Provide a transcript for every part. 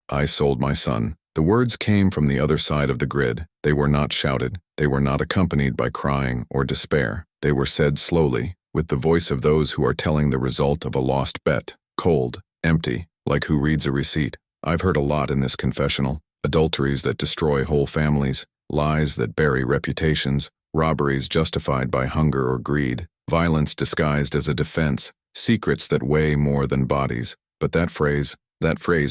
I sold my son. The words came from the other side of the grid. They were not shouted. They were not accompanied by crying or despair. They were said slowly, with the voice of those who are telling the result of a lost bet. Cold, empty, like who reads a receipt. I've heard a lot in this confessional. Adulteries that destroy whole families, lies that bury reputations, robberies justified by hunger or greed, violence disguised as a defense, secrets that weigh more than bodies. But that phrase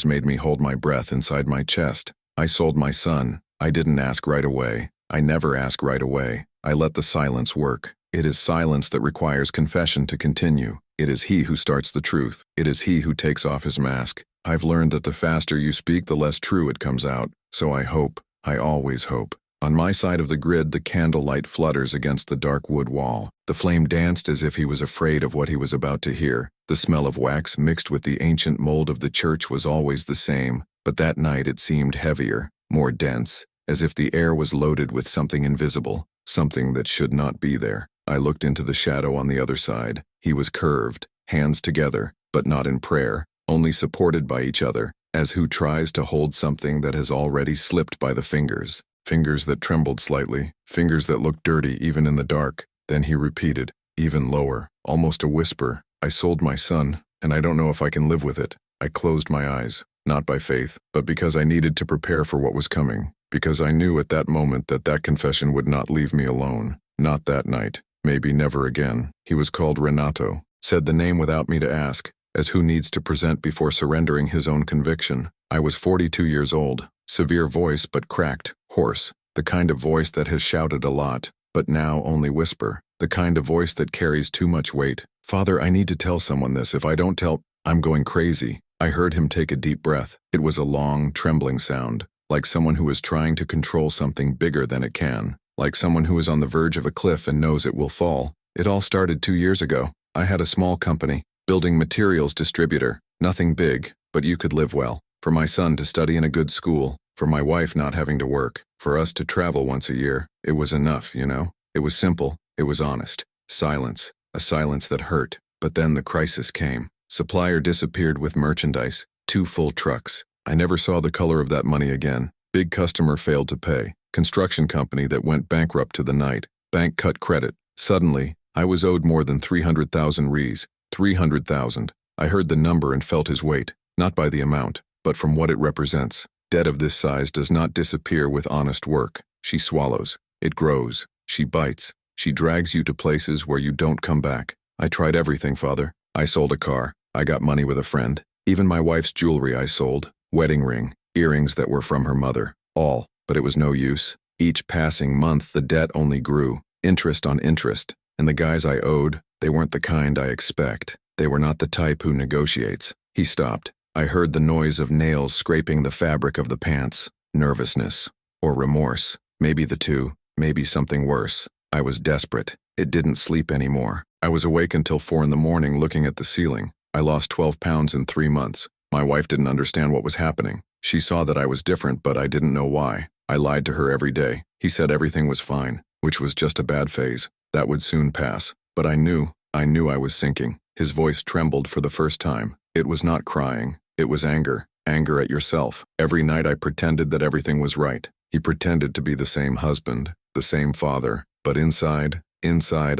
made me hold my breath inside my chest. I sold my son. I didn't ask right away. I never ask right away. I let the silence work. It is silence that requires confession to continue. It is he who starts the truth. It is he who takes off his mask. I've learned that the faster you speak, the less true it comes out. So I hope. I always hope. On my side of the grid, the candlelight flutters against the dark wood wall. The flame danced as if he was afraid of what he was about to hear. The smell of wax mixed with the ancient mold of the church was always the same, but that night it seemed heavier, more dense, as if the air was loaded with something invisible, something that should not be there. I looked into the shadow on the other side. He was curved, hands together, but not in prayer, only supported by each other, as who tries to hold something that has already slipped by the fingers. Fingers that trembled slightly, fingers that looked dirty even in the dark. Then he repeated, even lower, almost a whisper, I sold my son, and I don't know if I can live with it. I closed my eyes, not by faith, but because I needed to prepare for what was coming, because I knew at that moment that confession would not leave me alone. Not that night, maybe never again. He was called Renato, said the name without me to ask, as who needs to present before surrendering his own conviction. I was 42 years old, severe voice but cracked, hoarse, the kind of voice that has shouted a lot, but now only whisper, the kind of voice that carries too much weight. Father, I need to tell someone this. If I don't tell, I'm going crazy. I heard him take a deep breath. It was a long, trembling sound, like someone who is trying to control something bigger than it can, like someone who is on the verge of a cliff and knows it will fall. It all started 2 years ago. I had a small company, building materials distributor, nothing big, but you could live well. For my son to study in a good school, for my wife not having to work, for us to travel once a year. It was enough, you know? It was simple, it was honest. Silence, a silence that hurt. But then the crisis came. Supplier disappeared with merchandise, 2 full trucks. I never saw the color of that money again. Big customer failed to pay. Construction company that went bankrupt to the night. Bank cut credit. Suddenly, I was owed more than 300,000 Rs. 300,000. I heard the number and felt his weight, not by the amount, but from what it represents. Debt of this size does not disappear with honest work. She swallows. It grows. She bites. She drags you to places where you don't come back. I tried everything, Father. I sold a car. I got money with a friend. Even my wife's jewelry I sold. Wedding ring. Earrings that were from her mother. All. But it was no use. Each passing month the debt only grew. Interest on interest. And the guys I owed, they weren't the kind I expect. They were not the type who negotiates. He stopped. I heard the noise of nails scraping the fabric of the pants. Nervousness. Or remorse. Maybe the two. Maybe something worse. I was desperate. It didn't sleep anymore. I was awake until 4 in the morning looking at the ceiling. I lost 12 pounds in 3 months. My wife didn't understand what was happening. She saw that I was different, but I didn't know why. I lied to her every day. He said everything was fine, which was just a bad phase. That would soon pass. But I knew I was sinking. His voice trembled for the first time. It was not crying. It was anger. Anger at yourself. Every night I pretended that everything was right. He pretended to be the same husband, the same father. But inside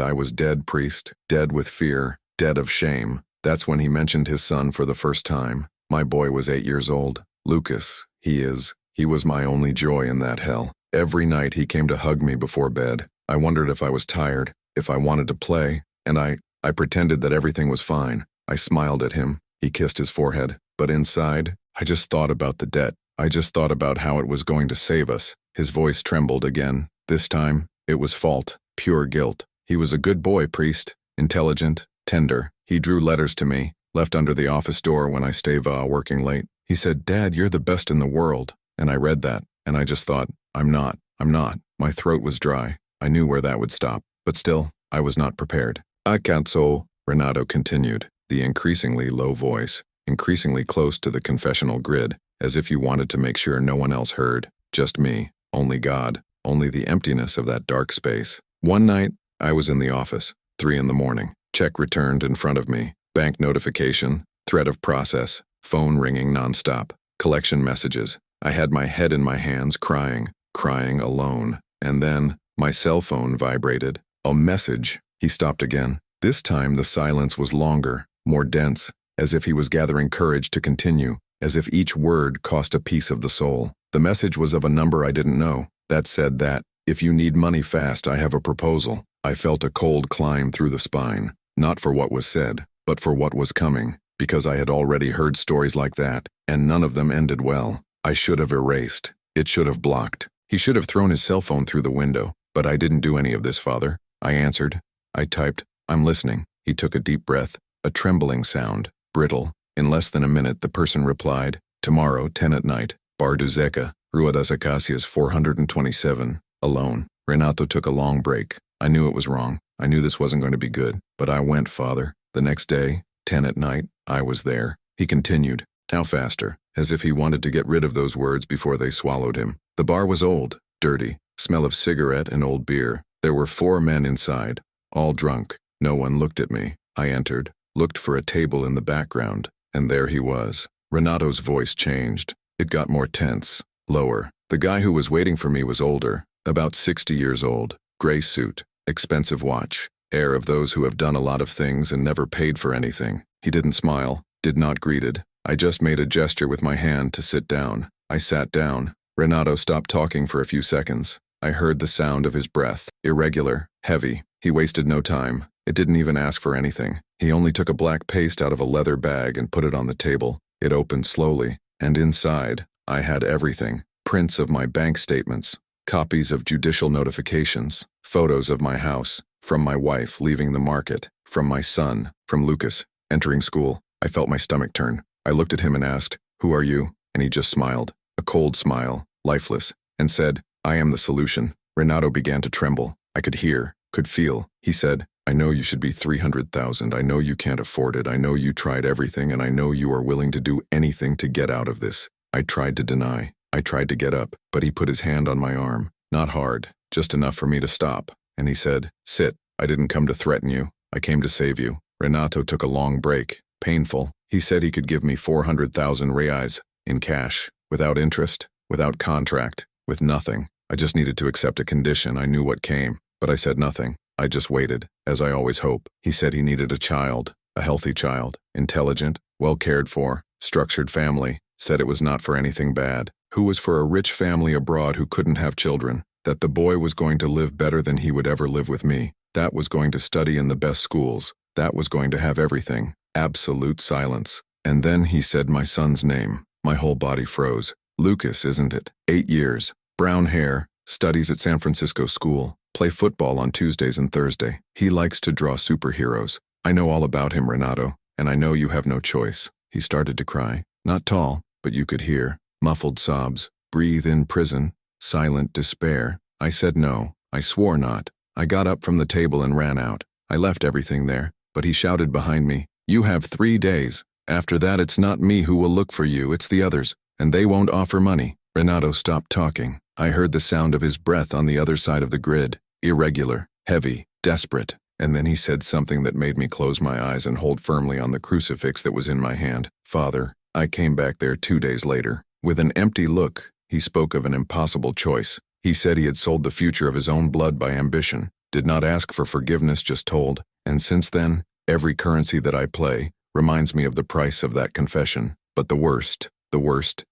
I was dead, priest. Dead with fear. Dead of shame. That's when he mentioned his son for the first time. My boy was 8 years old. Lucas. He was my only joy in that hell. Every night he came to hug me before bed. I wondered if I was tired, if I wanted to play, and I pretended that everything was fine. I smiled at him. He kissed his forehead. But inside, I just thought about the debt. I just thought about how it was going to save us. His voice trembled again. This time, it was fault, pure guilt. He was a good boy, priest. Intelligent, tender. He drew letters to me, left under the office door when I stayed working late. He said, Dad, you're the best in the world. And I read that, and I just thought, I'm not. My throat was dry. I knew where that would stop. But still, I was not prepared. I can't so, Renato continued, the increasingly low voice, increasingly close to the confessional grid, as if you wanted to make sure no one else heard. Just me, only God, only the emptiness of that dark space. One night, I was in the office, 3 in the morning. Check returned in front of me. Bank notification, threat of process, phone ringing nonstop. collection messages. I had my head in my hands, crying alone. And then, my cell phone vibrated. A message. He stopped again. This time the silence was longer, more dense, as if he was gathering courage to continue, as if each word cost a piece of the soul. The message was of a number I didn't know, that said that, if you need money fast, I have a proposal. I felt a cold climb through the spine, not for what was said, but for what was coming, because I had already heard stories like that, and none of them ended well. I should have erased. It should have blocked. He should have thrown his cell phone through the window, but I didn't do any of this, Father. I answered. I typed, I'm listening. He took a deep breath, a trembling sound, brittle. In less than a minute, the person replied, tomorrow, 10 at night, Bar du Zeca, Rua das Acacias 427, alone. Renato took a long break. I knew it was wrong. I knew this wasn't going to be good, but I went, Father. The next day, 10 at night, I was there. He continued, now faster, as if he wanted to get rid of those words before they swallowed him. The bar was old, dirty, smell of cigarette and old beer. There were 4 men inside, all drunk. No one looked at me. I entered, looked for a table in the background, and there he was. Renato's voice changed. It got more tense, lower. The guy who was waiting for me was older, about 60 years old, gray suit, expensive watch, air of those who have done a lot of things and never paid for anything. He didn't smile, did not greeted. I just made a gesture with my hand to sit down. I sat down. Renato stopped talking for a few seconds. I heard the sound of his breath, irregular, heavy. He wasted no time. It didn't even ask for anything. He only took a black paste out of a leather bag and put it on the table. It opened slowly, and inside, I had everything. Prints of my bank statements, copies of judicial notifications, photos of my house, from my wife leaving the market, from my son, from Lucas, entering school. I felt my stomach turn. I looked at him and asked, who are you? And he just smiled, a cold smile, lifeless, and said, I am the solution. Renato began to tremble. I could hear, could feel. He said, I know you should be 300,000. I know you can't afford it. I know you tried everything, and I know you are willing to do anything to get out of this. I tried to deny. I tried to get up, but he put his hand on my arm. Not hard, just enough for me to stop. And he said, sit. I didn't come to threaten you. I came to save you. Renato took a long break. Painful. He said he could give me 400,000 reais in cash, without interest, without contract, with nothing. I just needed to accept a condition. I knew what came, but I said nothing. I just waited, as I always hope. He said he needed a child, a healthy child, intelligent, well cared for, structured family. Said it was not for anything bad. Who was for a rich family abroad who couldn't have children. That the boy was going to live better than he would ever live with me. That was going to study in the best schools. That was going to have everything. Absolute silence. And then he said my son's name. My whole body froze. Lucas, isn't it? 8 years. Brown hair. Studies at San Francisco school. Play football on Tuesdays and Thursday. He likes to draw superheroes. I know all about him, Renato, and I know you have no choice. He started to cry. Not tall, but you could hear. Muffled sobs. Breathe in prison. Silent despair. I said no. I swore not. I got up from the table and ran out. I left everything there, but he shouted behind me, you have 3 days. After that it's not me who will look for you, it's the others, and they won't offer money. Renato stopped talking. I heard the sound of his breath on the other side of the grid, irregular, heavy, desperate, and then he said something that made me close my eyes and hold firmly on the crucifix that was in my hand. Father, I came back there 2 days later. With an empty look, he spoke of an impossible choice. He said he had sold the future of his own blood by ambition, did not ask for forgiveness, just told, and since then, every currency that I play reminds me of the price of that confession. But the worst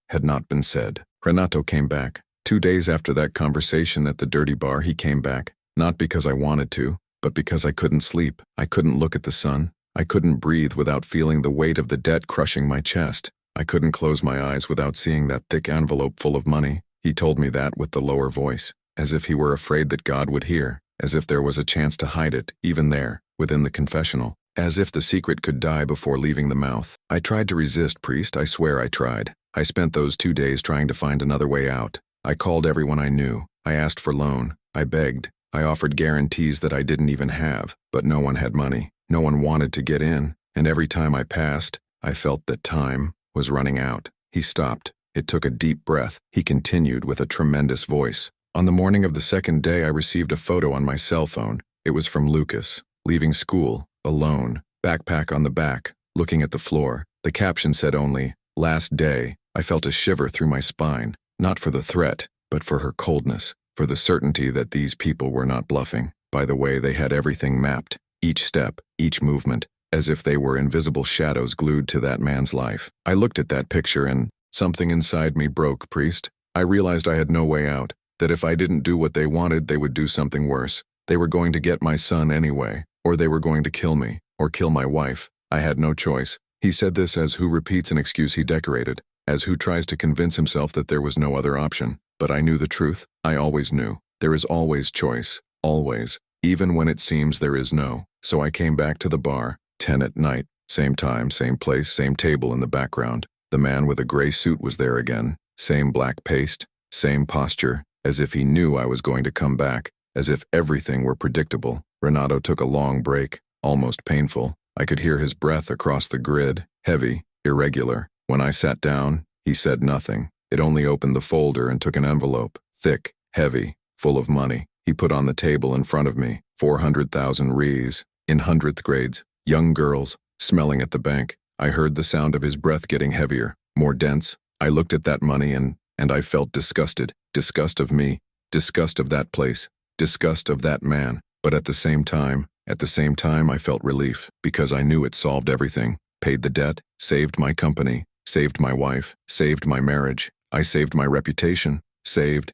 had not been said. Renato came back. 2 days after that conversation at the dirty bar, he came back, not because I wanted to, but because I couldn't sleep. I couldn't look at the sun. I couldn't breathe without feeling the weight of the debt crushing my chest. I couldn't close my eyes without seeing that thick envelope full of money. He told me that with the lower voice, as if he were afraid that God would hear, as if there was a chance to hide it, even there, within the confessional, as if the secret could die before leaving the mouth. I tried to resist, priest, I swear I tried. I spent those 2 days trying to find another way out. I called everyone I knew. I asked for loan. I begged. I offered guarantees that I didn't even have, but no one had money. No one wanted to get in, and every time I passed, I felt that time was running out. He stopped. It took a deep breath. He continued with a tremendous voice. On the morning of the second day, I received a photo on my cell phone. It was from Lucas, leaving school, alone, backpack on the back, looking at the floor. The caption said only, last day. I felt a shiver through my spine, not for the threat, but for her coldness, for the certainty that these people were not bluffing. By the way, they had everything mapped, each step, each movement, as if they were invisible shadows glued to that man's life. I looked at that picture and something inside me broke, Priest. I realized I had no way out, that if I didn't do what they wanted, they would do something worse. They were going to get my son anyway, or they were going to kill me, or kill my wife. I had no choice. He said this as who repeats an excuse he decorated, as who tries to convince himself that there was no other option. But I knew the truth. I always knew. There is always choice. Always. Even when it seems there is no. So I came back to the bar, 10 at night, same time, same place, same table in the background. The man with a gray suit was there again, same black paste, same posture, as if he knew I was going to come back, as if everything were predictable. Renato took a long break, almost painful. I could hear his breath across the grid, heavy, irregular. When I sat down, he said nothing. It only opened the folder and took an envelope, thick, heavy, full of money. He put on the table in front of me, 400,000 Rs, in 100th grades, young girls, smelling at the bank. I heard the sound of his breath getting heavier, more dense. I looked at that money and I felt disgusted. Disgust of me, disgust of that place, disgust of that man. But at the same time, I felt relief, because I knew it solved everything. Paid the debt, saved my company, saved my wife, saved my marriage. I saved my reputation, saved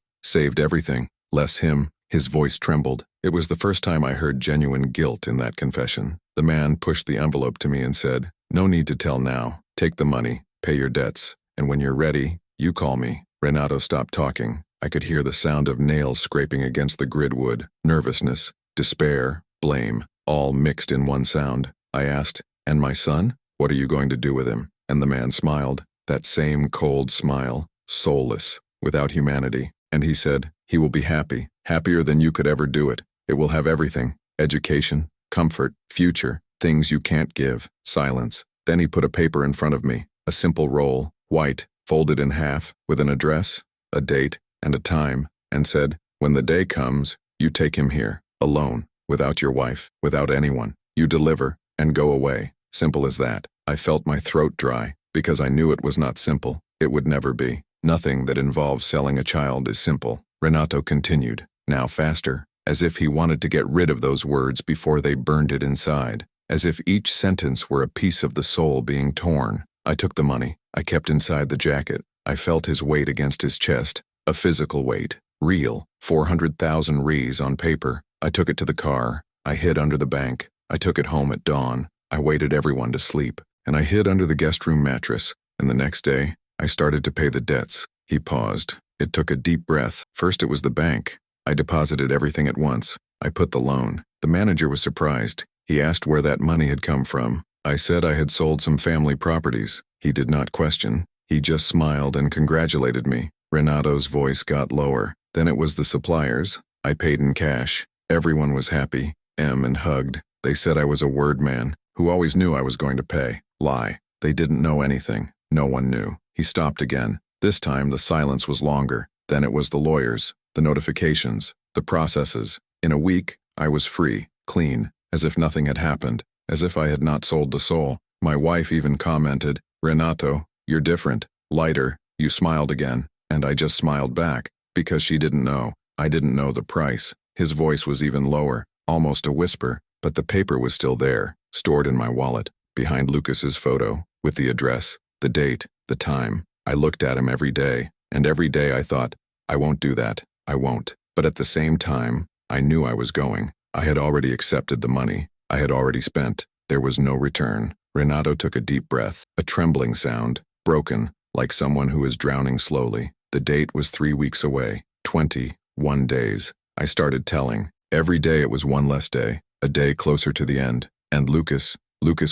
everything. Less him. His voice trembled. It was the first time I heard genuine guilt in that confession. The man pushed the envelope to me and said, "No need to tell now. Take the money, pay your debts, and when you're ready, you call me." Renato stopped talking. I could hear the sound of nails scraping against the grid wood, nervousness, despair, blame, all mixed in one sound. I asked, "And my son? What are you going to do with him?" And the man smiled, that same cold smile, soulless, without humanity. And he said, "He will be happy, happier than you could ever do it. It will have everything, education, comfort, future, things you can't give." Silence. Then he put a paper in front of me, a simple roll, white, folded in half, with an address, a date, and a time, and said, "When the day comes, you take him here, alone, without your wife, without anyone. You deliver, and go away." Simple as that. I felt my throat dry, because I knew it was not simple. It would never be. Nothing that involves selling a child is simple. Renato continued, now faster, as if he wanted to get rid of those words before they burned it inside, as if each sentence were a piece of the soul being torn. I took the money. I kept inside the jacket. I felt his weight against his chest, a physical weight, real, 400,000 Rs on paper. I took it to the car. I hid under the bank. I took it home at dawn. I waited everyone to sleep, and I hid under the guest room mattress, and the next day, I started to pay the debts. He paused. It took a deep breath. First it was the bank. I deposited everything at once. I put the loan. The manager was surprised. He asked where that money had come from. I said I had sold some family properties. He did not question. He just smiled and congratulated me. Renato's voice got lower. Then it was the suppliers. I paid in cash. Everyone was happy. And hugged. They said I was a word man, who always knew I was going to pay. Lie. They didn't know anything. No one knew. He stopped again. This time the silence was longer. Then it was the lawyers, the notifications, the processes. In a week, I was free, clean, as if nothing had happened, as if I had not sold the soul. My wife even commented, "Renato, you're different, lighter." You smiled again, and I just smiled back, because she didn't know. I didn't know the price. His voice was even lower, almost a whisper, but the paper was still there, stored in my wallet, behind Lucas's photo, with the address, the date, the time. I looked at him every day, and every day I thought, I won't do that, I won't. But at the same time, I knew I was going. I had already accepted the money. I had already spent. There was no return. Renato took a deep breath, a trembling sound, broken, like someone who is drowning slowly. The date was 3 weeks away, 21 days. I started telling. Every day it was one less day, a day closer to the end. And Lucas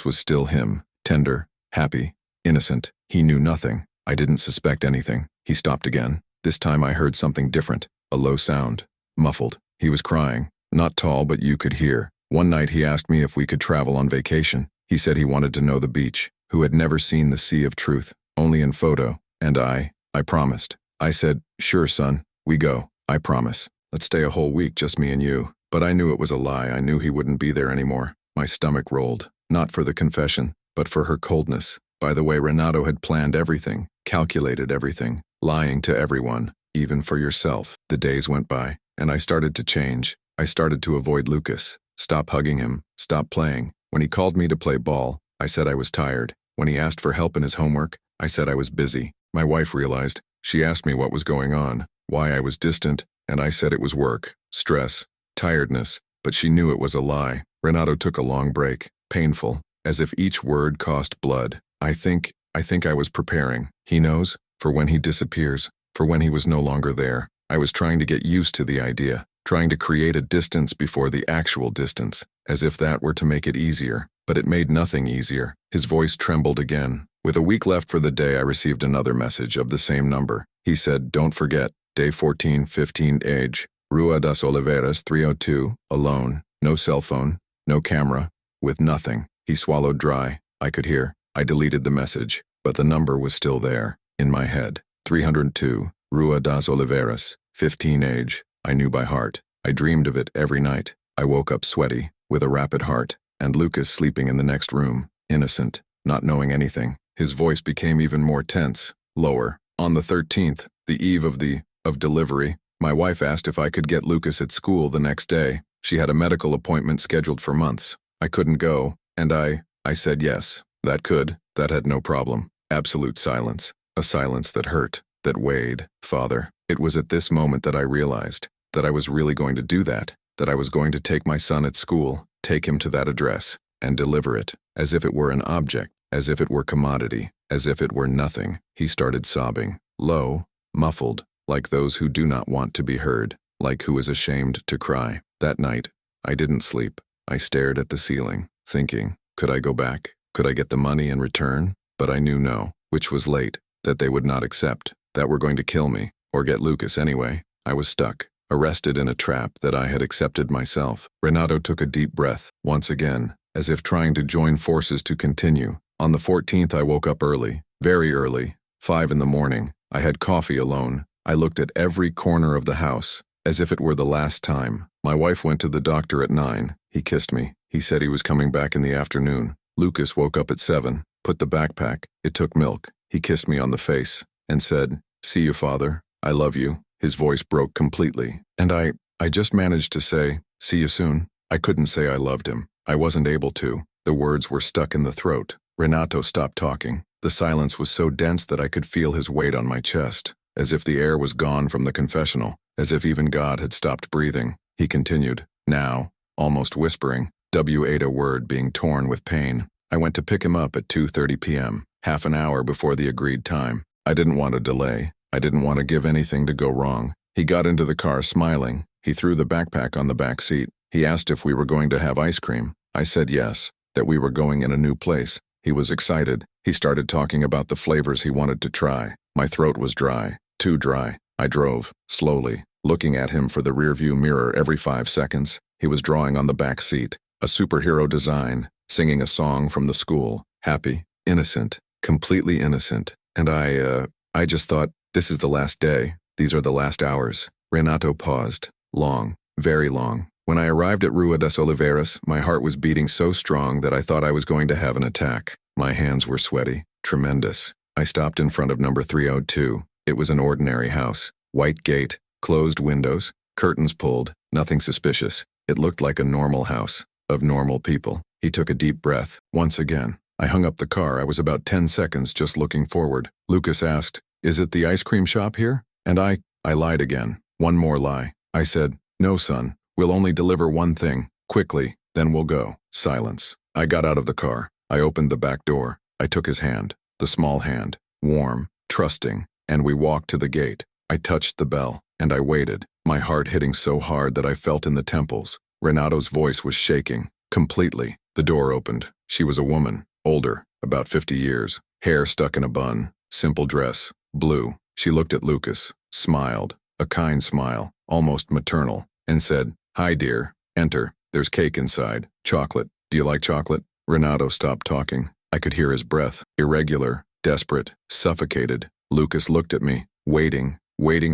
was still him, tender, happy, innocent. He knew nothing. I didn't suspect anything. He stopped again. This time I heard something different, a low sound, muffled. He was crying, not tall but you could hear. One night he asked me if we could travel on vacation. He said he wanted to know the beach, who had never seen the sea of truth, only in photo. And I promised. I said, "Sure, son, we go, I promise. Let's stay a whole week, just me and you." But I knew it was a lie. I knew he wouldn't be there anymore. My stomach rolled, not for the confession, but for her coldness. By the way, Renato had planned everything, calculated everything, lying to everyone, even for yourself. The days went by, and I started to change. I started to avoid Lucas. Stop hugging him, stop playing. When he called me to play ball, I said I was tired. When he asked for help in his homework, I said I was busy. My wife realized. She asked me what was going on, why I was distant, and I said it was work, stress, tiredness, but she knew it was a lie. Renato took a long break, painful, as if each word cost blood. I think I was preparing. He knows, for when he disappears, for when he was no longer there. I was trying to get used to the idea, trying to create a distance before the actual distance, as if that were to make it easier, but it made nothing easier. His voice trembled again. With a week left for the day, I received another message of the same number. He said, "Don't forget, day 14, 15 age, Rua das Oliveiras 302, alone, no cell phone, no camera, with nothing." He swallowed dry. I could hear. I deleted the message, but the number was still there, in my head. 302, Rua das Oliveiras, 15 age. I knew by heart. I dreamed of it every night. I woke up sweaty, with a rapid heart, and Lucas sleeping in the next room, innocent, not knowing anything. His voice became even more tense, lower. On the 13th, the eve of delivery, my wife asked if I could get Lucas at school the next day. She had a medical appointment scheduled for months. I couldn't go, and I said yes. That had no problem. Absolute silence. A silence that hurt, that weighed. Father, it was at this moment that I realized that I was really going to do that I was going to take my son at school, take him to that address, and deliver it, as if it were an object, as if it were commodity, as if it were nothing. He started sobbing, low, muffled, like those who do not want to be heard, like who is ashamed to cry. That night, I didn't sleep. I stared at the ceiling, thinking, could I go back? Could I get the money in return? But I knew no, which was late, that they would not accept, that were going to kill me, or get Lucas anyway. I was stuck, arrested in a trap that I had accepted myself. Renato took a deep breath, once again, as if trying to join forces to continue. On the 14th, I woke up early, very early, 5 in the morning. I had coffee alone. I looked at every corner of the house, as if it were the last time. My wife went to the doctor at 9. He kissed me. He said he was coming back in the afternoon. Lucas woke up at 7, put the backpack. It took milk. He kissed me on the face and said, "See you, Father. I love you." His voice broke completely, and I just managed to say, "See you soon." I couldn't say I loved him. I wasn't able to. The words were stuck in the throat. Renato stopped talking. The silence was so dense that I could feel his weight on my chest, as if the air was gone from the confessional, as if even God had stopped breathing. He continued, now, almost whispering, W8 a word being torn with pain. I went to pick him up at 2:30 p.m., half an hour before the agreed time. I didn't want to delay. I didn't want to give anything to go wrong. He got into the car smiling. He threw the backpack on the back seat. He asked if we were going to have ice cream. I said yes, that we were going in a new place. He was excited. He started talking about the flavors he wanted to try. My throat was dry, too dry. I drove, slowly, looking at him for the rearview mirror every 5 seconds. He was drawing on the back seat, a superhero design, singing a song from the school, happy, innocent, completely innocent. And I just thought, this is the last day. These are the last hours. Renato paused. Long, very long. When I arrived at Rua das Oliveiras, my heart was beating so strong that I thought I was going to have an attack. My hands were sweaty, tremendous. I stopped in front of number 302. It was an ordinary house. White gate, closed windows, curtains pulled, nothing suspicious. It looked like a normal house, of normal people. He took a deep breath, once again. I hung up the car. I was about 10 seconds just looking forward. Lucas asked, "Is it the ice cream shop here?" And I lied again. One more lie. I said, "No, son. We'll only deliver one thing. Quickly, then we'll go." Silence. I got out of the car. I opened the back door. I took his hand, the small hand, warm, trusting, and we walked to the gate. I touched the bell, and I waited, my heart hitting so hard that I felt in the temples. Renato's voice was shaking, completely. The door opened. She was a woman, older, about 50 years, hair stuck in a bun, simple dress, blue. She looked at Lucas, smiled, a kind smile, almost maternal, and said, "Hi, dear. Enter. There's cake inside. Chocolate. Do you like chocolate?" Renato stopped talking. I could hear his breath, irregular, desperate, suffocated. Lucas looked at me, waiting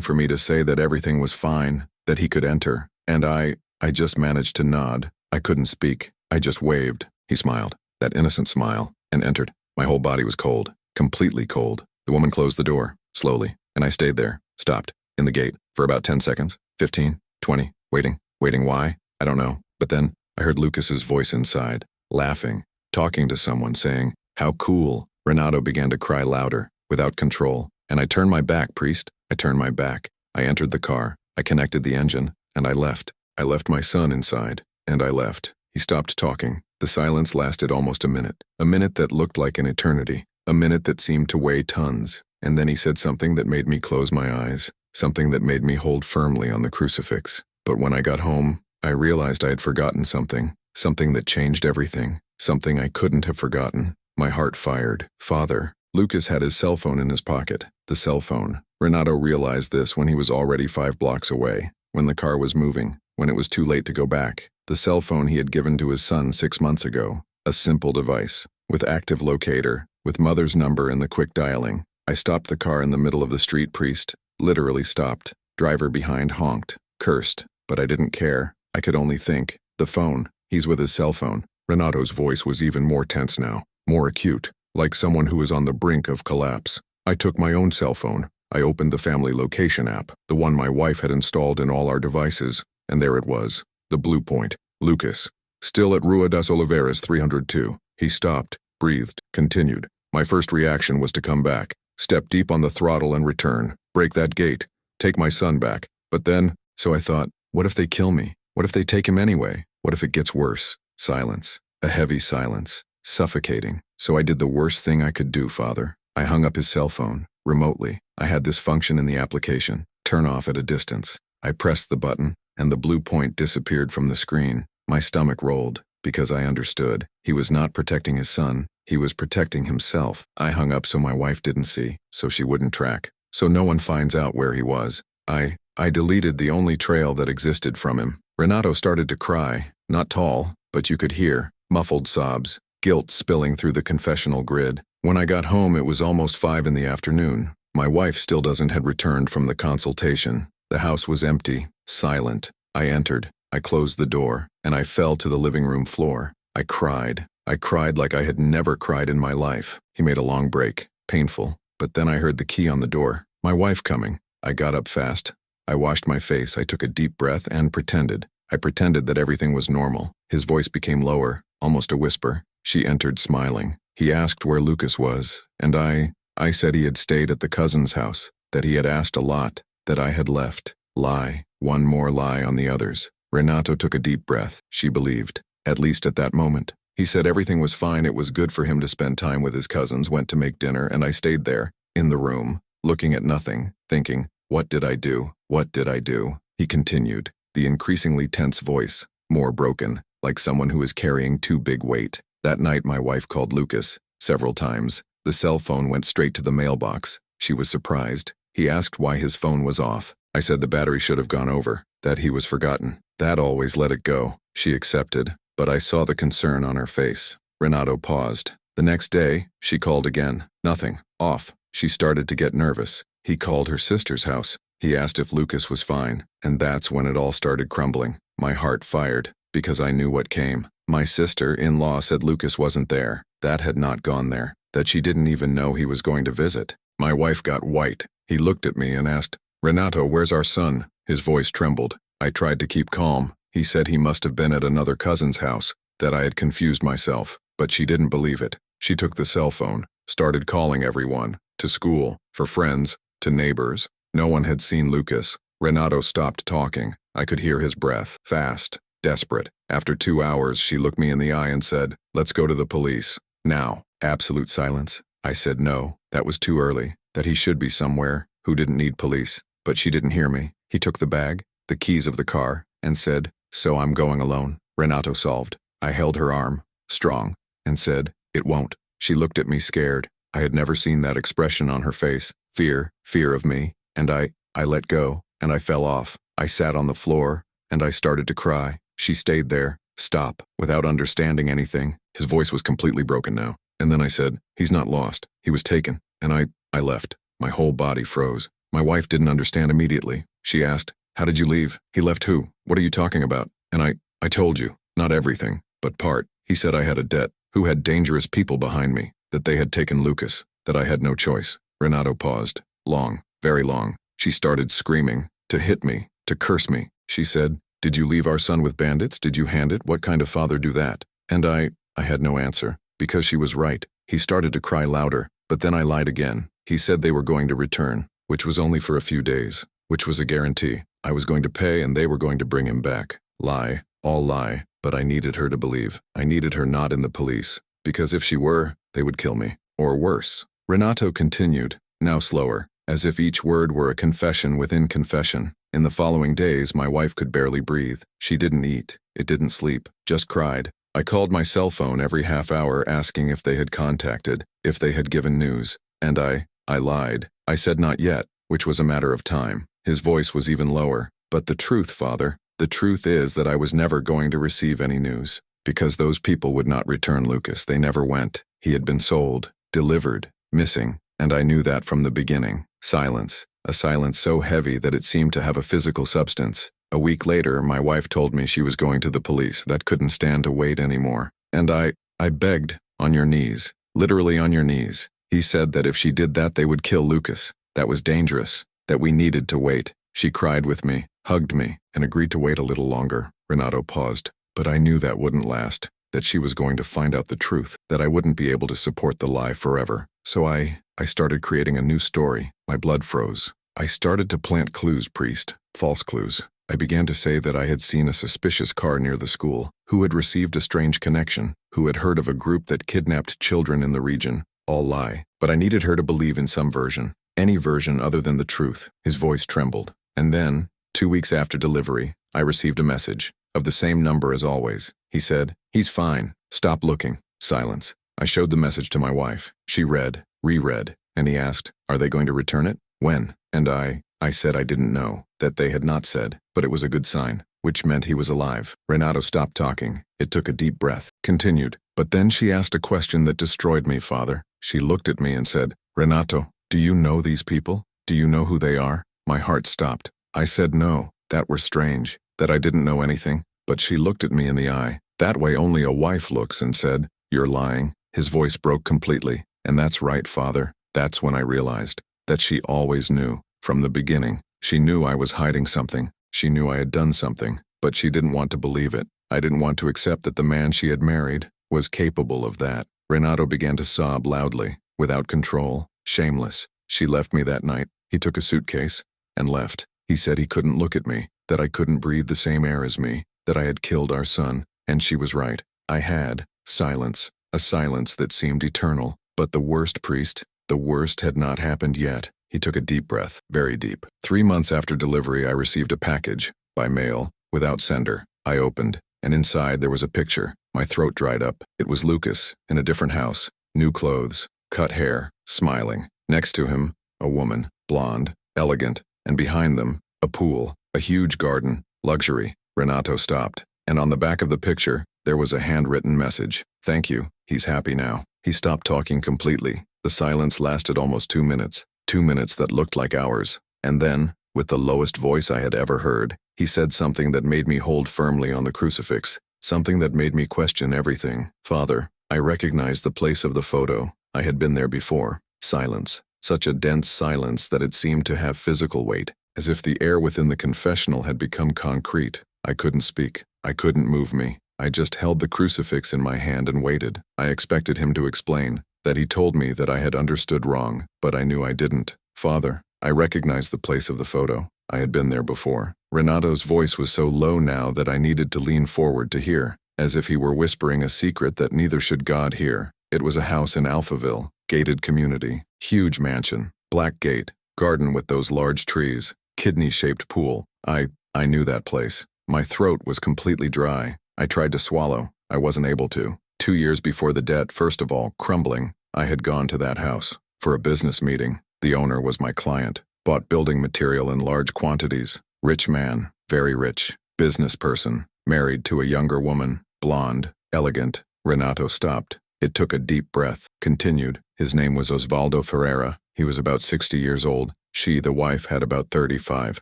for me to say that everything was fine, that he could enter, and I just managed to nod. I couldn't speak. I just waved. He smiled, that innocent smile, and entered. My whole body was cold, completely cold. The woman closed the door, slowly, and I stayed there, stopped, in the gate, for about 10 seconds, 15, 20, waiting. Waiting why? I don't know. But then, I heard Lucas's voice inside, laughing, talking to someone, saying, "How cool." Renato began to cry louder, without control, and I turned my back, priest. I turned my back. I entered the car. I connected the engine, and I left. I left my son inside, and I left. He stopped talking. The silence lasted almost a minute that looked like an eternity, a minute that seemed to weigh tons, and then he said something that made me close my eyes, something that made me hold firmly on the crucifix. But when I got home, I realized I had forgotten something that changed everything, something I couldn't have forgotten. My heart fired. Father. Lucas had his cell phone in his pocket. The cell phone. Renato realized this when he was already 5 blocks away, when the car was moving, when it was too late to go back. The cell phone he had given to his son 6 months ago. A simple device, with active locator, with mother's number and the quick dialing. I stopped the car in the middle of the street, priest. Literally stopped. Driver behind honked, cursed, but I didn't care. I could only think. The phone. He's with his cell phone. Renato's voice was even more tense now, more acute, like someone who is on the brink of collapse. I took my own cell phone. I opened the family location app, the one my wife had installed in all our devices, and there it was, the blue point. Lucas. Still at Rua das Oliveiras 302. He stopped, breathed, continued. My first reaction was to come back, step deep on the throttle and return, break that gate, take my son back. But then, so I thought, what if they kill me? What if they take him anyway? What if it gets worse? Silence. A heavy silence. Suffocating. So I did the worst thing I could do, Father. I hung up his cell phone, remotely. I had this function in the application, turn off at a distance. I pressed the button, and the blue point disappeared from the screen. My stomach rolled, because I understood. He was not protecting his son. He was protecting himself. I hung up so my wife didn't see, so she wouldn't track, so no one finds out where he was. I deleted the only trail that existed from him. Renato started to cry, not tall, but you could hear, muffled sobs, guilt spilling through the confessional grid. When I got home, it was almost 5 in the afternoon. My wife still had returned from the consultation. The house was empty, silent. I entered, I closed the door, and I fell to the living room floor. I cried. I cried like I had never cried in my life. He made a long break, painful, but then I heard the key on the door. My wife coming. I got up fast. I washed my face. I took a deep breath and pretended. I pretended that everything was normal. His voice became lower, almost a whisper. She entered smiling. He asked where Lucas was, and I said he had stayed at the cousin's house, that he had asked a lot, that I had left. Lie, one more lie on the others. Renato took a deep breath. She believed, at least at that moment. He said everything was fine, it was good for him to spend time with his cousins, went to make dinner, and I stayed there, in the room, looking at nothing, thinking, what did I do? What did I do? He continued, the increasingly tense voice, more broken, like someone who is carrying too big weight. That night my wife called Lucas, several times. The cell phone went straight to the mailbox. She was surprised. He asked why his phone was off. I said the battery should have gone over, that he was forgotten. That always let it go. She accepted, but I saw the concern on her face. Renato paused. The next day, she called again. Nothing. Off. She started to get nervous. He called her sister's house. He asked if Lucas was fine, and that's when it all started crumbling. My heart fired, because I knew what came. My sister-in-law said Lucas wasn't there, that had not gone there, that she didn't even know he was going to visit. My wife got white. He looked at me and asked, Renato, where's our son? His voice trembled. I tried to keep calm. He said he must have been at another cousin's house, that I had confused myself, but she didn't believe it. She took the cell phone, started calling everyone, to school, for friends, to neighbors. No one had seen Lucas. Renato stopped talking. I could hear his breath, fast, desperate. After 2 hours, she looked me in the eye and said, let's go to the police. Now. Absolute silence. I said no, that was too early, that he should be somewhere, who didn't need police. But she didn't hear me. He took the bag, the keys of the car, and said, so I'm going alone. Renato solved. I held her arm, strong, and said, it won't. She looked at me scared. I had never seen that expression on her face. Fear of me. And I let go, and I fell off. I sat on the floor, and I started to cry. She stayed there, stop, without understanding anything. His voice was completely broken now. And then I said, he's not lost. He was taken. And I left. My whole body froze. My wife didn't understand immediately. She asked, how did you leave? He left who? What are you talking about? And I told you, not everything, but part. He said I had a debt, who had dangerous people behind me, that they had taken Lucas, that I had no choice. Renato paused. Long, very long. She started screaming, to hit me, to curse me. She said, "Did you leave our son with bandits? Did you hand it? What kind of father do that?" And I had no answer, because she was right. He started to cry louder, but then I lied again. He said they were going to return, which was only for a few days, which was a guarantee. I was going to pay and they were going to bring him back. Lie, all lie, but I needed her to believe. I needed her not in the police, because if she were, they would kill me. Or worse. Renato continued, now slower, as if each word were a confession within confession. In the following days, my wife could barely breathe. She didn't eat. It didn't sleep. Just cried. I called my cell phone every half hour asking if they had contacted, if they had given news. And I lied. I said not yet, which was a matter of time. His voice was even lower. But the truth, Father, the truth is that I was never going to receive any news. Because those people would not return Lucas. They never went. He had been sold, delivered, missing. And I knew that from the beginning. Silence. A silence so heavy that it seemed to have a physical substance. A week later, my wife told me she was going to the police, that couldn't stand to wait anymore. And I begged, on your knees, literally on your knees. He said that if she did that, they would kill Lucas. That was dangerous, that we needed to wait. She cried with me, hugged me, and agreed to wait a little longer. Renato paused. But I knew that wouldn't last, that she was going to find out the truth, that I wouldn't be able to support the lie forever. So I started creating a new story. My blood froze. I started to plant clues, priest, false clues. I began to say that I had seen a suspicious car near the school, who had received a strange connection, who had heard of a group that kidnapped children in the region. All lie. But I needed her to believe in some version, any version other than the truth. His voice trembled. And then, 2 weeks after delivery, I received a message, of the same number as always. He said, "He's fine. Stop looking." Silence. I showed the message to my wife. She read, reread, and he asked, "Are they going to return it? When?" And I said I didn't know, that they had not said, but it was a good sign, which meant he was alive. Renato stopped talking. It took a deep breath. Continued. But then she asked a question that destroyed me, Father. She looked at me and said, "Renato, do you know these people? Do you know who they are?" My heart stopped. I said no, that were strange, that I didn't know anything, but she looked at me in the eye. That way only a wife looks, and said, "You're lying." His voice broke completely. And that's right, Father. That's when I realized that she always knew. From the beginning, she knew I was hiding something. She knew I had done something, but she didn't want to believe it. I didn't want to accept that the man she had married was capable of that. Renato began to sob loudly, without control, shameless. She left me that night. He took a suitcase and left. He said he couldn't look at me, that I couldn't breathe the same air as me, that I had killed our son, and she was right. I had. Silence. A silence that seemed eternal. But the worst, priest, the worst had not happened yet. He took a deep breath, very deep. 3 months after delivery, I received a package, by mail, without sender. I opened, and inside there was a picture. My throat dried up. It was Lucas, in a different house, new clothes, cut hair, smiling. Next to him, a woman, blonde, elegant, and behind them, a pool, a huge garden, luxury. Renato stopped, and on the back of the picture, there was a handwritten message. "Thank you, he's happy now." He stopped talking completely. The silence lasted almost 2 minutes. 2 minutes that looked like hours. And then, with the lowest voice I had ever heard, he said something that made me hold firmly on the crucifix, something that made me question everything. "Father, I recognized the place of the photo. I had been there before." Silence. Such a dense silence that it seemed to have physical weight, as if the air within the confessional had become concrete. I couldn't speak. I couldn't move me. I just held the crucifix in my hand and waited. I expected him to explain, that he told me that I had understood wrong, but I knew I didn't. "Father, I recognized the place of the photo. I had been there before." Renato's voice was so low now that I needed to lean forward to hear, as if he were whispering a secret that neither should God hear. It was a house in Alphaville, gated community, huge mansion, black gate, garden with those large trees, kidney-shaped pool. I knew that place. My throat was completely dry. I tried to swallow. I wasn't able to. 2 years before the debt, first of all, crumbling, I had gone to that house for a business meeting. The owner was my client, bought building material in large quantities. Rich man, very rich, business person, married to a younger woman, blonde, elegant. Renato stopped. It took a deep breath, continued. His name was Osvaldo Ferreira. He was about 60 years old. She, the wife, had about 35,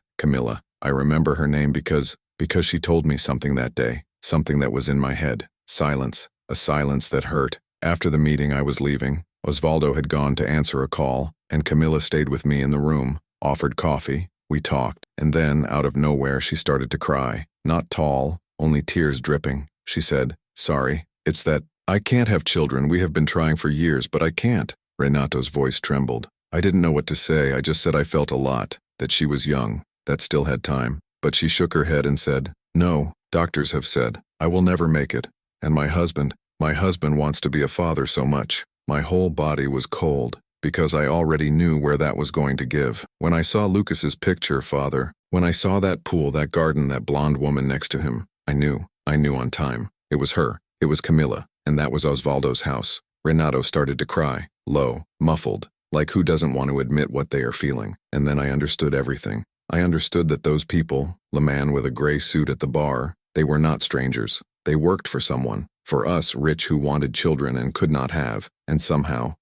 Camilla. I remember her name because she told me something that day, something that was in my head. Silence, a silence that hurt. After the meeting I was leaving, Osvaldo had gone to answer a call, and Camilla stayed with me in the room, offered coffee. We talked, and then, out of nowhere, she started to cry. Not tall, only tears dripping. She said, "Sorry, it's that I can't have children. We have been trying for years, but I can't." Renato's voice trembled. I didn't know what to say. I just said I felt a lot, that she was young, that still had time. But she shook her head and said, "No, doctors have said, I will never make it. And my husband wants to be a father so much." My whole body was cold, because I already knew where that was going to give. When I saw Lucas's picture, father, when I saw that pool, that garden, that blonde woman next to him, I knew on time. It was her. It was Camilla, and that was Osvaldo's house. Renato started to cry, low, muffled, like who doesn't want to admit what they are feeling. And then I understood everything. I understood that those people, the man with a gray suit at the bar, they were not strangers. They worked for someone, for us rich who wanted children and could not have, and somehow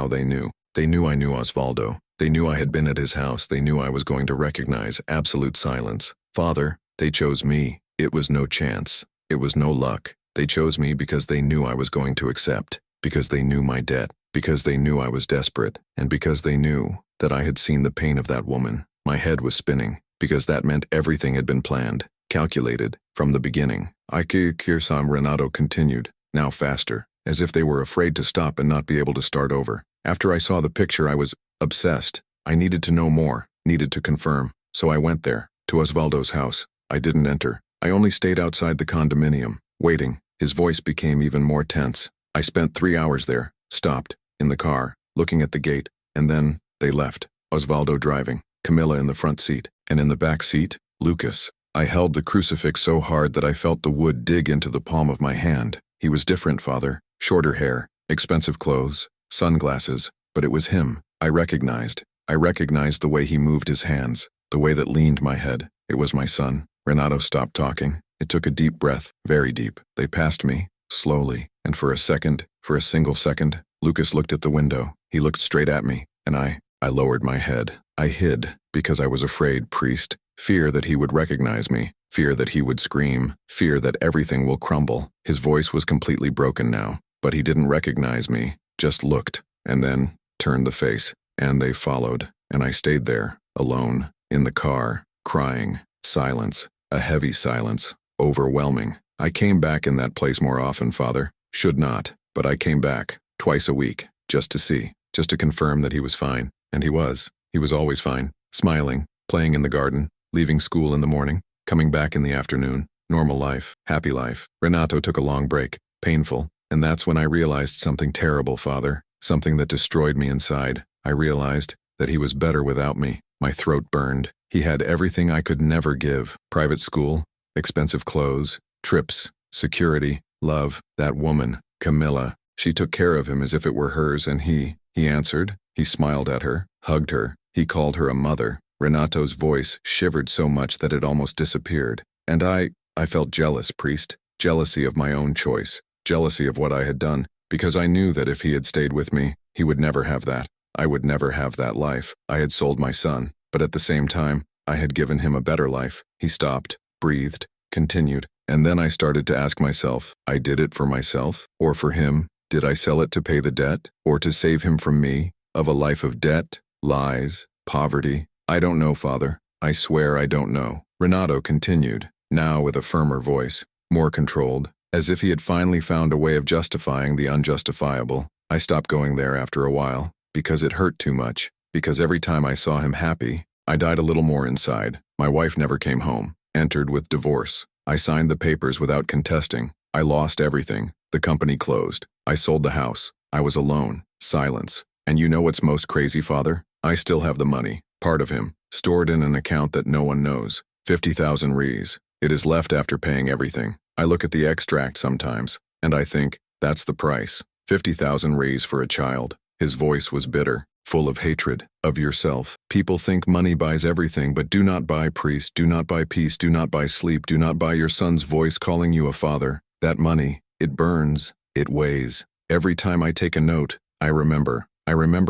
they knew. They knew I knew Osvaldo. They knew I had been at his house. They knew I was going to recognize absolute silence. Father, they chose me. It was no chance. It was no luck. They chose me because they knew I was going to accept, because they knew my debt, because they knew I was desperate, and because they knew that I had seen the pain of that woman. My head was spinning, because that meant everything had been planned, calculated, from the beginning. Kirsam, Renato continued, now faster, as if they were afraid to stop and not be able to start over. After I saw the picture, I was obsessed. I needed to know more, needed to confirm. So I went there, to Osvaldo's house. I didn't enter. I only stayed outside the condominium, waiting. His voice became even more tense. I spent 3 hours there, stopped, in the car, looking at the gate, and then they left. Osvaldo driving, Camilla in the front seat, and in the back seat, Lucas. I held the crucifix so hard that I felt the wood dig into the palm of my hand. He was different, father. Shorter hair, expensive clothes, sunglasses, but it was him. I recognized the way he moved his hands, the way that leaned my head. It was my son. Renato stopped talking. It took a deep breath, very deep. They passed me, slowly, and for a single second, Lucas looked at the window. He looked straight at me, and I lowered my head. I hid, because I was afraid, priest. Fear that he would recognize me, fear that he would scream, fear that everything will crumble. His voice was completely broken now, but he didn't recognize me, just looked, and then turned the face, and they followed, and I stayed there, alone, in the car, crying, silence, a heavy silence, overwhelming. I came back in that place more often, father. Should not, but I came back, twice a week, just to see, just to confirm that he was fine, and he was always fine, smiling, playing in the garden, leaving school in the morning, coming back in the afternoon, normal life, happy life. Renato took a long break, painful, and that's when I realized something terrible, father, something that destroyed me inside. I realized that he was better without me. My throat burned. He had everything I could never give. Private school, expensive clothes, trips, security, love. That woman, Camilla, she took care of him as if it were hers, and he answered. He smiled at her, hugged her. He called her a mother. Renato's voice shivered so much that it almost disappeared. And I felt jealous, priest. Jealousy of my own choice. Jealousy of what I had done, because I knew that if he had stayed with me, he would never have that. I would never have that life. I had sold my son, but at the same time, I had given him a better life. He stopped, breathed, continued, and then I started to ask myself, I did it for myself, or for him? Did I sell it to pay the debt, or to save him from me, of a life of debt, lies, poverty? I don't know, father. I swear I don't know. Renato continued, now with a firmer voice, more controlled, as if he had finally found a way of justifying the unjustifiable. I stopped going there after a while, because it hurt too much, because every time I saw him happy, I died a little more inside. My wife never came home, entered with divorce. I signed the papers without contesting. I lost everything. The company closed. I sold the house. I was alone. Silence. And you know what's most crazy, father? I still have the money, part of him, stored in an account that no one knows. 50,000 rees. It is left after paying everything. I look at the extract sometimes, and I think, that's the price. 50,000 rees for a child. His voice was bitter, full of hatred, of yourself. People think money buys everything, but do not buy priest, do not buy peace, do not buy sleep, do not buy your son's voice calling you a father. That money, it burns, it weighs. Every time I take a note, I remember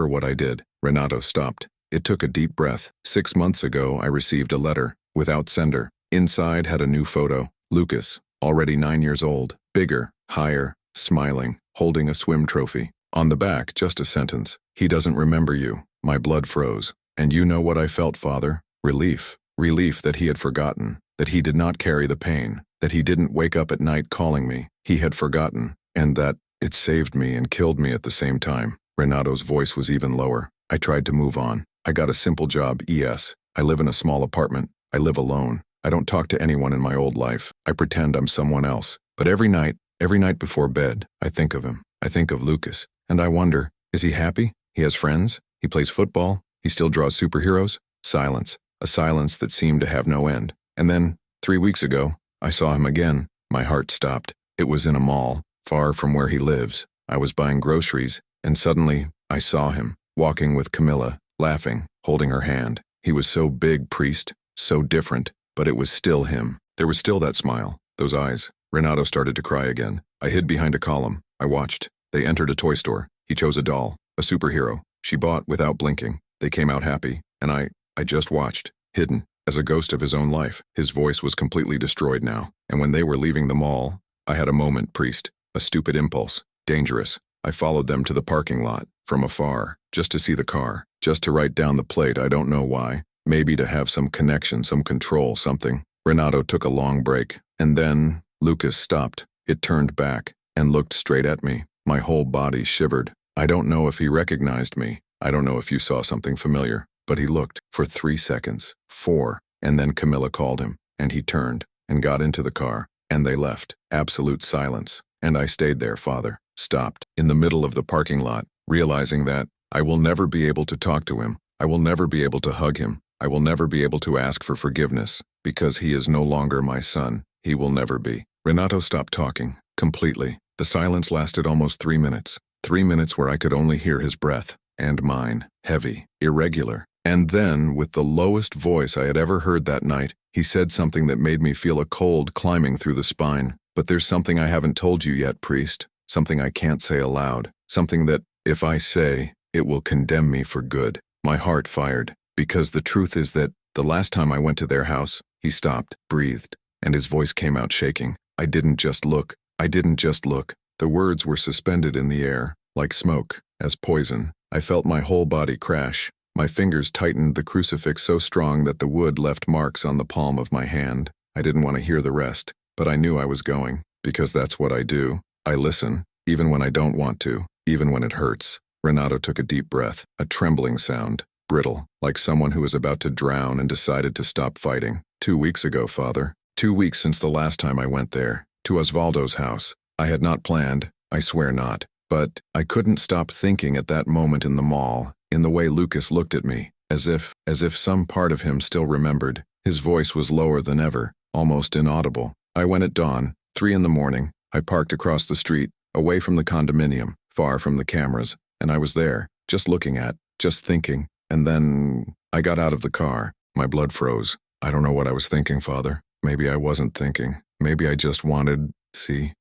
what I did. Renato stopped. It took a deep breath. 6 months ago, I received a letter, without sender. Inside had a new photo. Lucas, already 9 years old, bigger, higher, smiling, holding a swim trophy. On the back, just a sentence. He doesn't remember you. My blood froze. And you know what I felt, Father? Relief. Relief that he had forgotten, that he did not carry the pain, that he didn't wake up at night calling me. He had forgotten, and that it saved me and killed me at the same time. Renato's voice was even lower. I tried to move on. I got a simple job, ES. I live in a small apartment. I live alone. I don't talk to anyone in my old life. I pretend I'm someone else. But every night before bed, I think of him. I think of Lucas. And I wonder, is he happy? He has friends? He plays football? He still draws superheroes? Silence. A silence that seemed to have no end. And then, 3 weeks ago, I saw him again. My heart stopped. It was in a mall, far from where he lives. I was buying groceries, and suddenly, I saw him, walking with Camilla, laughing, holding her hand. He was so big, priest, so different, but it was still him. There was still that smile, those eyes. Renato started to cry again. I hid behind a column. I watched. They entered a toy store. He chose a doll, a superhero. She bought without blinking. They came out happy, and I just watched, hidden, as a ghost of his own life. His voice was completely destroyed now, and when they were leaving the mall, I had a moment, priest, a stupid impulse, dangerous. I followed them to the parking lot, from afar, just to see the car, just to write down the plate. I don't know why, maybe to have some connection, some control, something. Renato took a long break, and then Lucas stopped. It turned back, and looked straight at me. My whole body shivered. I don't know if he recognized me. I don't know if you saw something familiar, but he looked for 3 seconds, 4, and then Camilla called him, and he turned, and got into the car, and they left. Absolute silence. And I stayed there, Father, stopped, in the middle of the parking lot, realizing that I will never be able to talk to him. I will never be able to hug him. I will never be able to ask for forgiveness, because he is no longer my son. He will never be. Renato stopped talking, completely. The silence lasted almost 3 minutes. 3 minutes where I could only hear his breath, and mine, heavy, irregular. And then, with the lowest voice I had ever heard that night, he said something that made me feel a cold climbing through the spine. But there's something I haven't told you yet, priest. Something I can't say aloud. Something that, if I say, it will condemn me for good. My heart fired, because the truth is that, the last time I went to their house, he stopped, breathed, and his voice came out shaking. I didn't just look. I didn't just look. The words were suspended in the air, like smoke, as poison. I felt my whole body crash. My fingers tightened the crucifix so strong that the wood left marks on the palm of my hand. I didn't want to hear the rest, but I knew I was going, because that's what I do. I listen, even when I don't want to, even when it hurts. Renato took a deep breath, a trembling sound, brittle, like someone who was about to drown and decided to stop fighting. 2 weeks ago, Father. 2 weeks since the last time I went there, to Osvaldo's house. I had not planned, I swear not. But I couldn't stop thinking at that moment in the mall, in the way Lucas looked at me, as if some part of him still remembered. His voice was lower than ever, almost inaudible. I went at dawn, 3 in the morning. I parked across the street, away from the condominium, far from the cameras, and I was there, just looking at, just thinking, and then I got out of the car. My blood froze. I don't know what I was thinking, Father. Maybe I wasn't thinking. Maybe I just wanted, see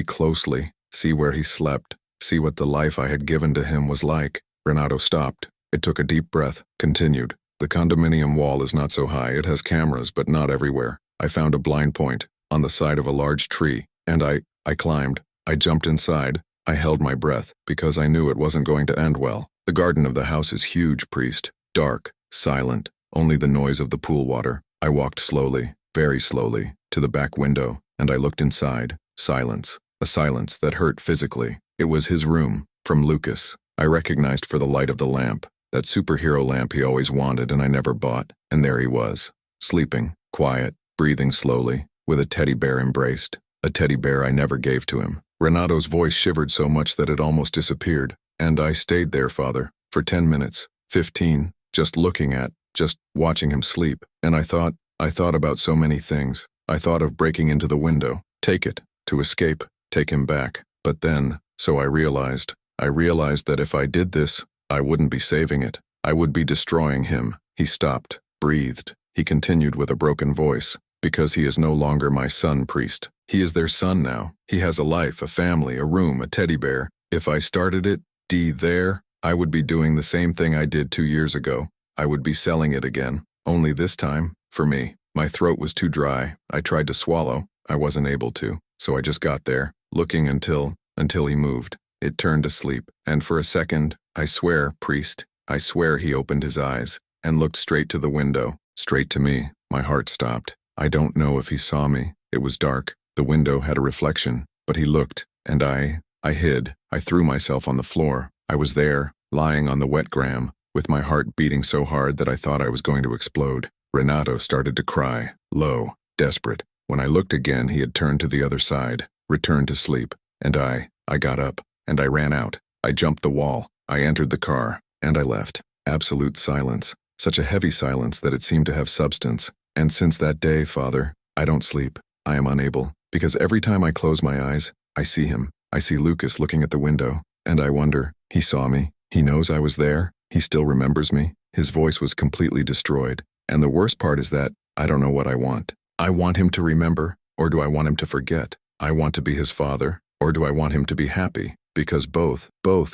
closely, see where he slept. See what the life I had given to him was like. Renato stopped. It took a deep breath, continued. The condominium wall is not so high. It has cameras, but not everywhere. I found a blind point, on the side of a large tree, and I climbed. I jumped inside. I held my breath, because I knew it wasn't going to end well. The garden of the house is huge, priest. Dark, silent, only the noise of the pool water. I walked slowly, very slowly, to the back window, and I looked inside. Silence. A silence that hurt physically. It was his room, from Lucas. I recognized for the light of the lamp, that superhero lamp he always wanted and I never bought, and there he was, sleeping, quiet, breathing slowly, with a teddy bear embraced, a teddy bear I never gave to him. Renato's voice shivered so much that it almost disappeared, and I stayed there, Father, for 10 minutes, 15, just looking at, just watching him sleep, and I thought about so many things. I thought of breaking into the window, take it, to escape, take him back, but then, so I realized that if I did this, I wouldn't be saving it. I would be destroying him. He stopped, breathed. He continued with a broken voice, because he is no longer my son, priest. He is their son now. He has a life, a family, a room, a teddy bear. If I started it, there, I would be doing the same thing I did 2 years ago. I would be selling it again. Only this time, for me, my throat was too dry. I tried to swallow. I wasn't able to. So I just got there, looking until he moved. It turned to sleep, and for a second, I swear, priest, I swear he opened his eyes and looked straight to the window, straight to me. My heart stopped. I don't know if he saw me. It was dark. The window had a reflection, but he looked, and I hid. I threw myself on the floor. I was there, lying on the wet gram, with my heart beating so hard that I thought I was going to explode. Renato started to cry, low, desperate. When I looked again, he had turned to the other side, returned to sleep, and I got up, and I ran out. I jumped the wall. I entered the car, and I left. Absolute silence. Such a heavy silence that it seemed to have substance. And since that day, Father, I don't sleep. I am unable, because every time I close my eyes, I see him. I see Lucas looking at the window, and I wonder, he saw me? He knows I was there? He still remembers me? His voice was completely destroyed. And the worst part is that I don't know what I want. I want him to remember, or do I want him to forget? I want to be his father, or do I want him to be happy? Because both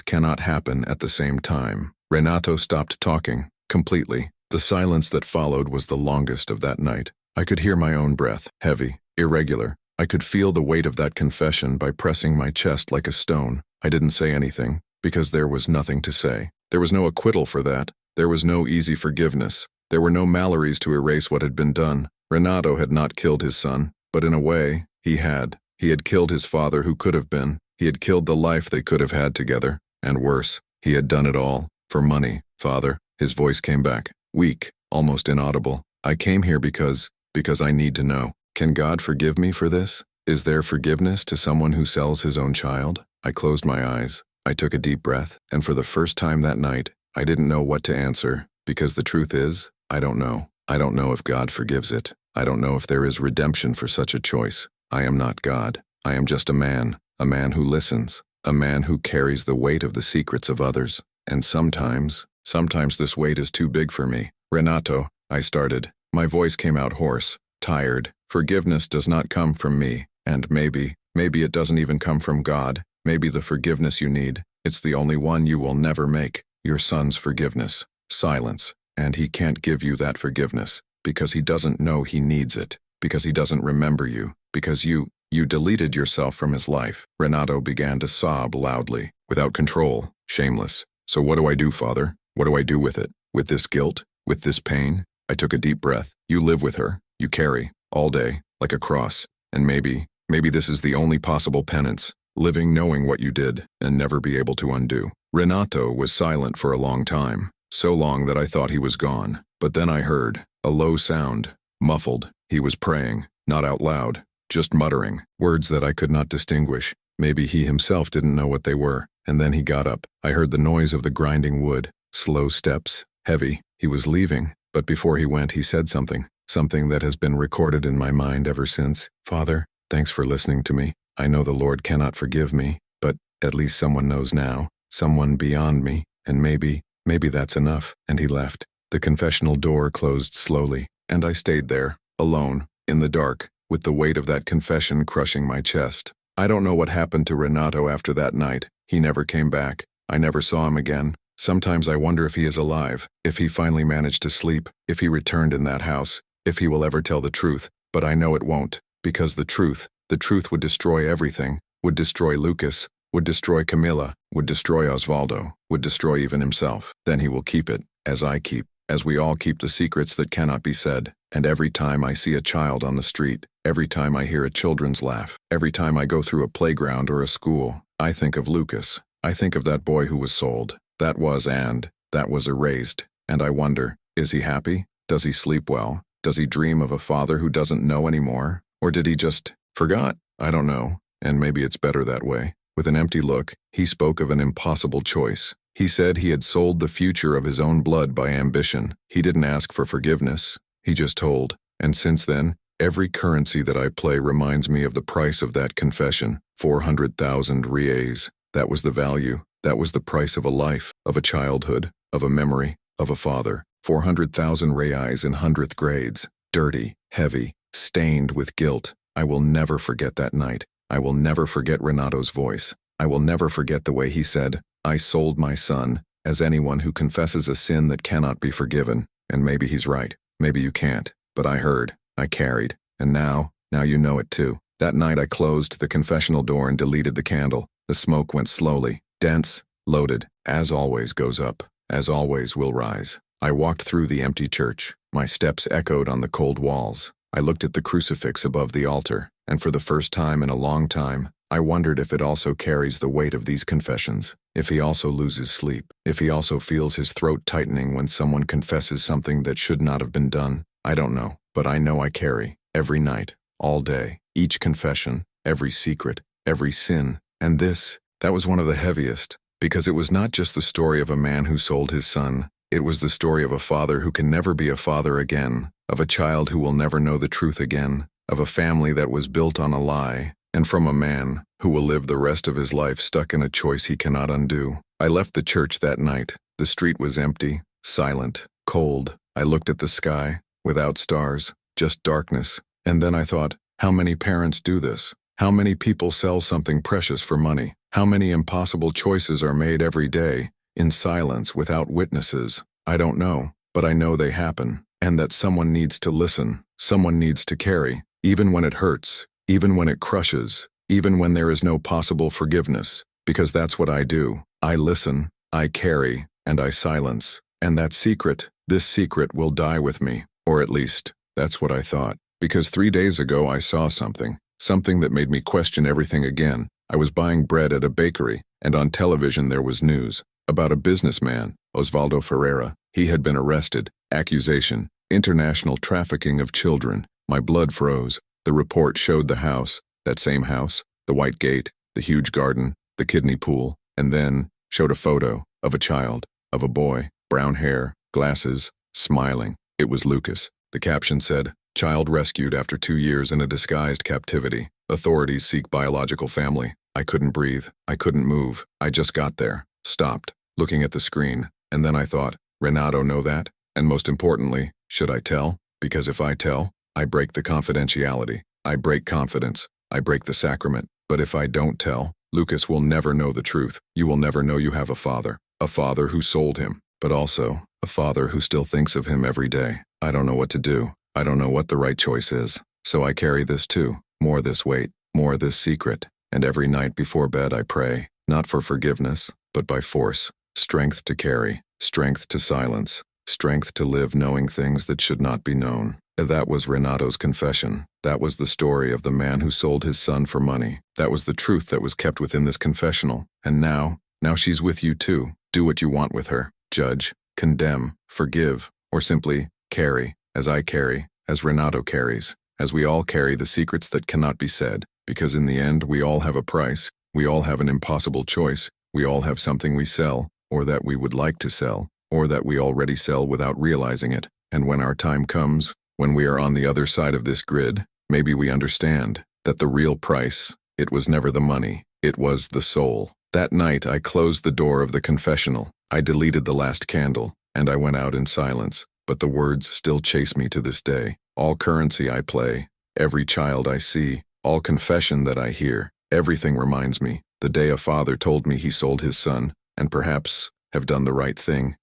cannot happen at the same time. Renato stopped talking, completely. The silence that followed was the longest of that night. I could hear my own breath, heavy, irregular. I could feel the weight of that confession by pressing my chest like a stone. I didn't say anything, because there was nothing to say. There was no acquittal for that. There was no easy forgiveness. There were no Mallorys to erase what had been done. Renato had not killed his son, but in a way, he had. He had killed his father who could have been. He had killed the life they could have had together. And worse, he had done it all for money. Father, his voice came back, weak, almost inaudible. I came here because I need to know. Can God forgive me for this? Is there forgiveness to someone who sells his own child? I closed my eyes. I took a deep breath, and for the first time that night, I didn't know what to answer, because the truth is, I don't know. I don't know if God forgives it. I don't know if there is redemption for such a choice. I am not God. I am just a man who listens, a man who carries the weight of the secrets of others. And sometimes this weight is too big for me. Renato, I started. My voice came out hoarse, tired. Forgiveness does not come from me, and maybe it doesn't even come from God. Maybe the forgiveness you need, it's the only one you will never make. Your son's forgiveness. Silence. And he can't give you that forgiveness, because he doesn't know he needs it, because he doesn't remember you, because you deleted yourself from his life. Renato began to sob loudly, without control, shameless. So what do I do, Father? What do I do with it? With this guilt? With this pain? I took a deep breath. You live with her. You carry, all day, like a cross. And maybe this is the only possible penance, living knowing what you did, and never be able to undo. Renato was silent for a long time, so long that I thought he was gone. But then I heard a low sound, muffled. He was praying, not out loud, just muttering, words that I could not distinguish. Maybe he himself didn't know what they were. And then he got up. I heard the noise of the grinding wood, slow steps, heavy. He was leaving, but before he went, he said something that has been recorded in my mind ever since. Father, thanks for listening to me. I know the Lord cannot forgive me, but at least someone knows now, someone beyond me, and maybe that's enough. And he left. The confessional door closed slowly, and I stayed there, alone, in the dark, with the weight of that confession crushing my chest. I don't know what happened to Renato after that night. He never came back. I never saw him again. Sometimes I wonder if he is alive, if he finally managed to sleep, if he returned in that house, if he will ever tell the truth. But I know it won't, because the truth would destroy everything, would destroy Lucas, would destroy Camilla, would destroy Osvaldo, would destroy even himself. Then he will keep it, as we all keep the secrets that cannot be said. And every time I see a child on the street, every time I hear a children's laugh, every time I go through a playground or a school, I think of Lucas. I think of that boy who was sold. That was erased. And I wonder, is he happy? Does he sleep well? Does he dream of a father who doesn't know anymore? Or did he just forgot? I don't know. And maybe it's better that way. With an empty look, he spoke of an impossible choice. He said he had sold the future of his own blood by ambition. He didn't ask for forgiveness. He just told. And since then, every currency that I play reminds me of the price of that confession. 400,000 reais. That was the value. That was the price of a life, of a childhood, of a memory, of a father. 400,000 reais in 100th grades. Dirty, heavy, stained with guilt. I will never forget that night. I will never forget Renato's voice. I will never forget the way he said, I sold my son, as anyone who confesses a sin that cannot be forgiven. And maybe he's right. Maybe you can't. But I heard. I carried. And now you know it too. That night I closed the confessional door and deleted the candle. The smoke went slowly, dense, loaded, as always goes up, as always will rise. I walked through the empty church. My steps echoed on the cold walls. I looked at the crucifix above the altar, and for the first time in a long time, I wondered if it also carries the weight of these confessions, if he also loses sleep, if he also feels his throat tightening when someone confesses something that should not have been done. I don't know, but I know I carry, every night, all day, each confession, every secret, every sin, and that was one of the heaviest, because it was not just the story of a man who sold his son, it was the story of a father who can never be a father again, of a child who will never know the truth again, of a family that was built on a lie, and from a man who will live the rest of his life stuck in a choice he cannot undo. I left the church that night. The street was empty, silent, cold. I looked at the sky, without stars, just darkness, and then I thought, how many parents do this? How many people sell something precious for money? How many impossible choices are made every day, in silence, without witnesses? I don't know, but I know they happen, and that someone needs to listen, someone needs to carry, even when it hurts, even when it crushes, even when there is no possible forgiveness, because that's what I do. I listen, I carry, and I silence, and that secret, this secret will die with me, or at least, that's what I thought, because 3 days ago I saw something that made me question everything again. I was buying bread at a bakery, and on television there was news about a businessman, Osvaldo Ferreira. He had been arrested, accusation, international trafficking of children. My blood froze. The report showed the house, that same house, the white gate, the huge garden, the kidney pool, and then showed a photo of a child, of a boy, brown hair, glasses, smiling. It was Lucas. The caption said, "Child rescued after 2 years in a disguised captivity. Authorities seek biological family." I couldn't breathe. I couldn't move. I just got there, stopped, looking at the screen, and then I thought, Renato know that? And most importantly, should I tell? Because if I tell, I break the confidentiality. I break confidence. I break the sacrament. But if I don't tell, Lucas will never know the truth. You will never know you have a father who sold him, but also a father who still thinks of him every day. I don't know what to do. I don't know what the right choice is. So I carry this too, more this weight, more this secret. And every night before bed I pray, not for forgiveness, but by force, strength to carry, strength to silence, strength to live knowing things that should not be known. That was Renato's confession. That was the story of the man who sold his son for money. That was the truth that was kept within this confessional. And now she's with you too. Do what you want with her. Judge, condemn, forgive, or simply carry, as I carry, as Renato carries, as we all carry the secrets that cannot be said, because in the end we all have a price, we all have an impossible choice, we all have something we sell, or that we would like to sell, or that we already sell without realizing it, and when our time comes, when we are on the other side of this grid, maybe we understand that the real price, it was never the money, it was the soul. That night I closed the door of the confessional, I deleted the last candle, and I went out in silence, but the words still chase me to this day. All currency I play, every child I see, all confession that I hear, everything reminds me, the day a father told me he sold his son, and perhaps have done the right thing,